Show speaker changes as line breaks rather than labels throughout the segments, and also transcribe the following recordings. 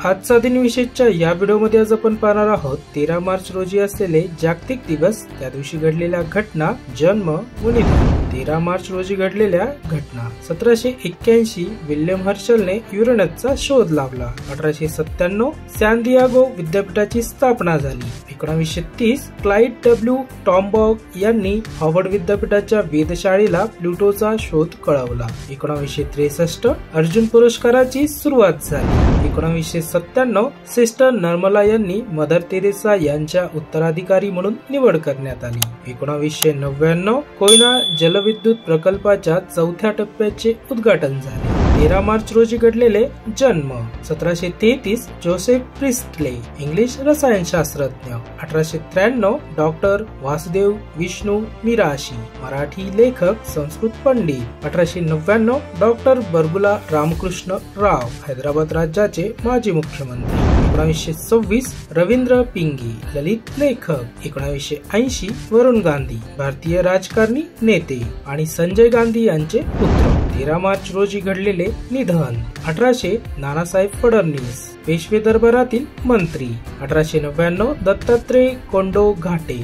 आजचा दिन विशेषच्या या व्हिडिओमध्ये आज आपण पाहणार आहोत 13 मार्च रोजी असलेले जागतिक दिवस, त्या दिवशी घडलेल्या घटना, जन्म व निधन। 13 मार्च रोजी घडलेल्या घटना। 1781 विल्यम हर्शलने युरेनसचा शोध लावला। 1897 सॅन दियागो विद्यापीठाची स्थापना झाली। 1930 क्लाइड डब्ल्यू टॉम्बॉग यांनी हार्वर्ड विद्यापीठाच्या वेधशाळेला प्लुटोचा शोध कळवला। 1963 अर्जुन पुरस्काराची सुरुवात झाली। 1997 सिस्टर नर्मला यांनी मदर तेरेसा यांच्या उत्तराधिकारी म्हणून निवड करण्यात आली। 1999 कोयना जलविद्युत प्रकल्पाच्या चौथ्या टप्प्याचे उद्घाटन झाले। 13 मार्च रोजी घडलेले जन्म। 1733 जोसेफ प्रिस्टले इंग्लिश रसायनशास्त्रज्ञ। 1893 डॉक्टर वासुदेव विष्णू मिराशी मराठी लेखक संस्कृत पंडित। 1899 डॉक्टर बरगुला रामकृष्ण राव हैदराबाद राज्याचे माजी मुख्यमंत्री। 1926 रवींद्र पिंगी ललित लेखक। 1980 वरुण गांधी भारतीय राजकारणी नेते आणि संजय गांधी यांचे पुत्र। 13 मार्च रोजी घडलेले निधन। 1800 नानासाहेब फडणवीस पेशवे दरबारातील मंत्री। 1899 दत्तात्रय कोंडो घाटे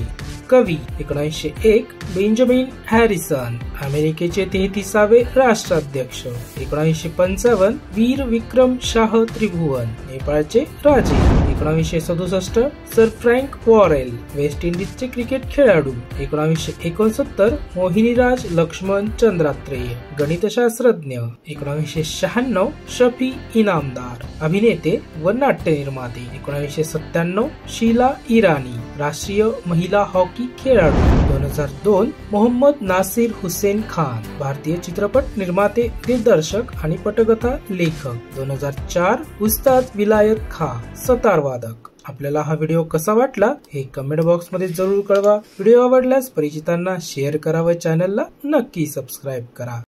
कवी। 1901 बेंजामिन हॅरिसन अमेरिकेचे 33वे राष्ट्राध्यक्ष। 1955 वीर विक्रम शाह त्रिभुवन नेपाळचे राजे। 1967 सर फ्रँक वॉरेल वेस्ट इंडिजचे क्रिकेट खेळाडू। 1969 मोहिनीराज लक्ष्मण चंद्रात्रेय गणितशास्त्रज्ञ। 1996 शफी इनामदार अभिनेते व नाट्य निर्माते। 1997 शीला इराणी राष्ट्रीय महिला हॉकी खेळाडू। 2002 मोहम्मद नासिर हुसेन खान भारतीय चित्रपट निर्माते, दिग्दर्शक आणि पटकथा लेखक। 2004 उस्ताद विलायत खां सतार वादक। आपल्याला हा व्हिडिओ कसा वाटला हे कमेंट बॉक्स मध्ये जरूर कळवा। व्हिडिओ आवडल्यास परिचितांना शेअर करा व चॅनलला नक्की सबस्क्राईब करा।